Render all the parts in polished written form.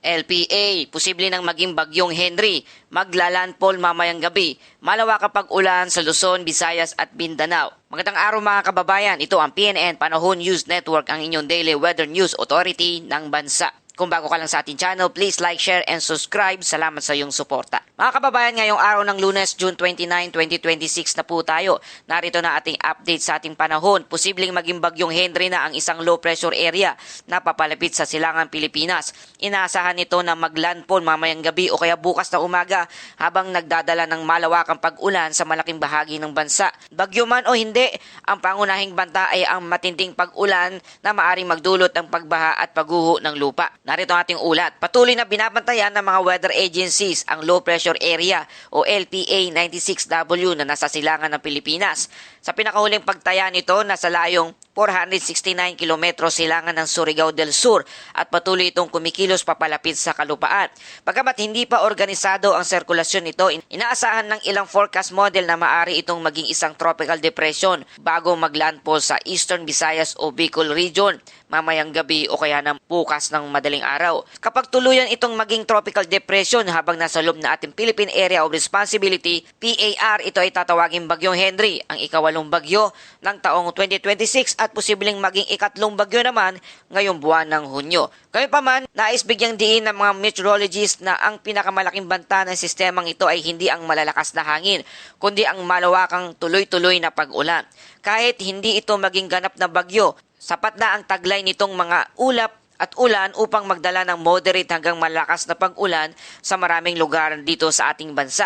LPA, posible nang maging bagyong Henry, maglalandfall mamayang gabi, malawak kapag ulan sa Luzon, Visayas at Mindanao. Magandang araw mga kababayan, ito ang PNN Panahon News Network, ang inyong daily weather news authority ng bansa. Kung bago ka lang sa ating channel, please like, share, and subscribe. Salamat sa iyong suporta. Mga kababayan, ngayong araw ng Lunes, June 29, 2026 na po tayo. Narito na ating update sa ating panahon. Posibleng maging bagyong Henry na ang isang low pressure area na papalapit sa silangang Pilipinas. Inaasahan nito na maglandfall mamayang gabi o kaya bukas na umaga habang nagdadala ng malawakang pag-ulan sa malaking bahagi ng bansa. Bagyo man o hindi, ang pangunahing banta ay ang matinding pag-ulan na maaring magdulot ng pagbaha at pagguho ng lupa. Narito ang ating ulat. Patuloy na binabantayan ng mga weather agencies ang low pressure area o LPA 96W na nasa silangan ng Pilipinas. Sa pinakahuling pagtaya nito, nasa layong 469 kilometro silangan ng Surigao del Sur at patuloy itong kumikilos papalapit sa kalupaan. Bagamat hindi pa organisado ang sirkulasyon nito, inaasahan ng ilang forecast model na maaari itong maging isang tropical depression bago maglandfall sa Eastern Visayas o Bicol region mamayang gabi o kaya ng bukas ng madaling araw. Kapag tuluyan itong maging tropical depression habang nasa loob na ating Philippine Area of Responsibility, PAR, ito ay tatawaging bagyong Henry, ang ikawalong bagyo ng taong 2026 at posibleng maging ikatlong bagyo naman ngayong buwan ng Hunyo. Gayunpaman, nais bigyang diin ng mga meteorologists na ang pinakamalaking banta ng sistemang ito ay hindi ang malalakas na hangin, kundi ang malawakang tuloy-tuloy na pag-ulan. Kahit hindi ito maging ganap na bagyo, sapat na ang taglay nitong mga ulap at ulan upang magdala ng moderate hanggang malakas na pag-ulan sa maraming lugar dito sa ating bansa.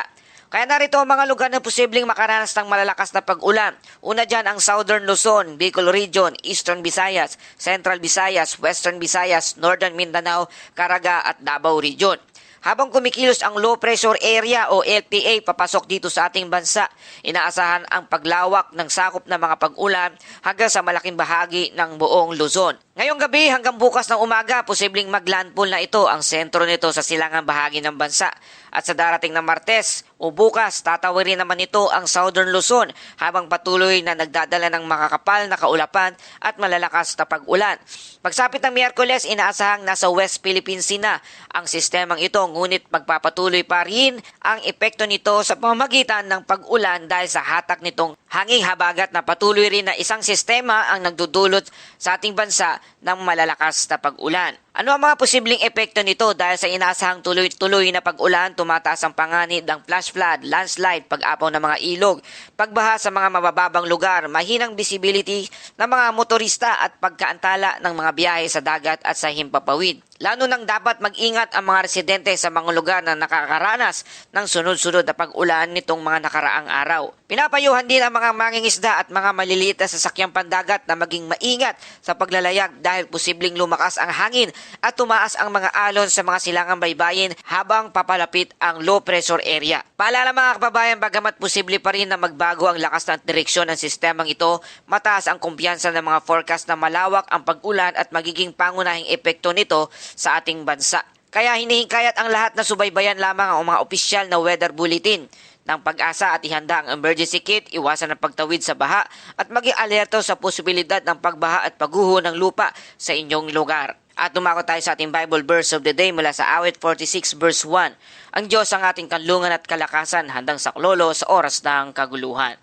Kaya narito ang mga lugar na posibleng makaranas ng malalakas na pag-ulan. Una dyan ang Southern Luzon, Bicol Region, Eastern Visayas, Central Visayas, Western Visayas, Northern Mindanao, Caraga at Davao Region. Habang kumikilos ang low pressure area o LPA papasok dito sa ating bansa, inaasahan ang paglawak ng sakop ng mga pag-ulan hanggang sa malaking bahagi ng buong Luzon. Ngayong gabi hanggang bukas ng umaga, posibleng maglandfall na ito ang sentro nito sa silangang bahagi ng bansa. At sa darating na Martes o bukas, tatawirin naman ito ang Southern Luzon habang patuloy na nagdadala ng makakapal na kaulapan at malalakas na pag-ulan. Pagsapit ng Miyerkules, inaasahang nasa West Philippine Sea na ang sistemang ito, ngunit magpapatuloy pa rin ang epekto nito sa pamamagitan ng pag-ulan dahil sa hatak nitong hanging habagat na patuloy rin na isang sistema ang nagdudulot sa ating bansa ng malalakas na pag-ulan. Ano ang mga posibleng epekto nito? Dahil sa inaasahang tuloy-tuloy na pag-ulan, tumataas ang panganib ng flash flood, landslide, pag-apaw ng mga ilog, pagbaha sa mga mabababang lugar, mahinang visibility ng mga motorista at pagkaantala ng mga biyahe sa dagat at sa himpapawid. Lalo nang dapat mag-ingat ang mga residente sa mga lugar na nakakaranas ng sunod-sunod na pag-ulan nitong mga nakaraang araw. Pinapayuhan din ang mga mangingisda at mga maliliit na sasakyang pandagat na maging maingat sa paglalayag dahil posibleng lumakas ang hangin at tumaas ang mga alon sa mga silangang baybayin habang papalapit ang low pressure area. Paalala mga kababayan, bagamat posible pa rin na magbago ang lakas ng direksyon ng sistemang ito, mataas ang kumpiyansa ng mga forecast na malawak ang pag-ulan at magiging pangunahing epekto nito sa ating bansa. Kaya hinihikayat ang lahat na subaybayan lamang ang mga opisyal na weather bulletin ng Pag-asa at ihanda ang emergency kit, iwasan ang pagtawid sa baha at maging alerto sa posibilidad ng pagbaha at pagguho ng lupa sa inyong lugar. At dumako tayo sa ating Bible verse of the day mula sa Awit 46 verse 1. Ang Diyos ang ating kanlungan at kalakasan, handang saklolo sa oras ng kaguluhan.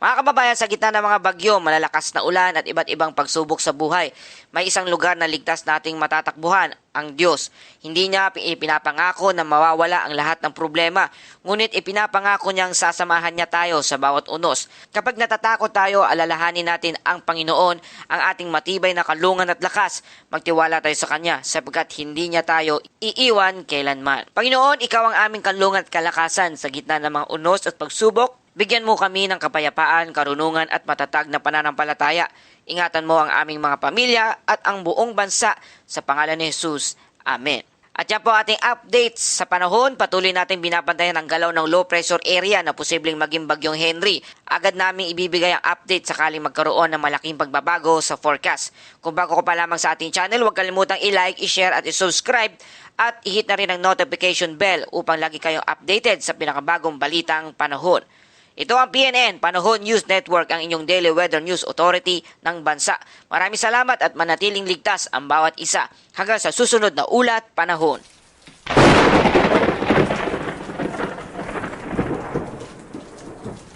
Mga kababayan, sa gitna ng mga bagyo, malalakas na ulan at iba't ibang pagsubok sa buhay, may isang lugar na ligtas nating matatakbuhan, ang Diyos. Hindi niya ipinapangako na mawawala ang lahat ng problema, ngunit ipinapangako niyang sasamahan niya tayo sa bawat unos. Kapag natatakot tayo, alalahanin natin ang Panginoon, ang ating matibay na kalungan at lakas. Magtiwala tayo sa Kanya sapagkat hindi niya tayo iiwan kailanman. Panginoon, Ikaw ang aming kalungan at kalakasan sa gitna ng mga unos at pagsubok. Bigyan mo kami ng kapayapaan, karunungan at matatag na pananampalataya. Ingatan mo ang aming mga pamilya at ang buong bansa sa pangalan ni Jesus. Amen. At yan po ating updates sa panahon. Patuloy natin binabantayan ang galaw ng low pressure area na posibleng maging bagyong Henry. Agad namin ibibigay ang update sakaling magkaroon ng malaking pagbabago sa forecast. Kung bago ko pa lamang sa ating channel, huwag kalimutang i-like, i-share at i-subscribe at i-hit na rin ang notification bell upang lagi kayong updated sa pinakabagong balitang panahon. Ito ang PNN, Panahon News Network, ang inyong daily weather news authority ng bansa. Maraming salamat at manatiling ligtas ang bawat isa hanggang sa susunod na ulat panahon.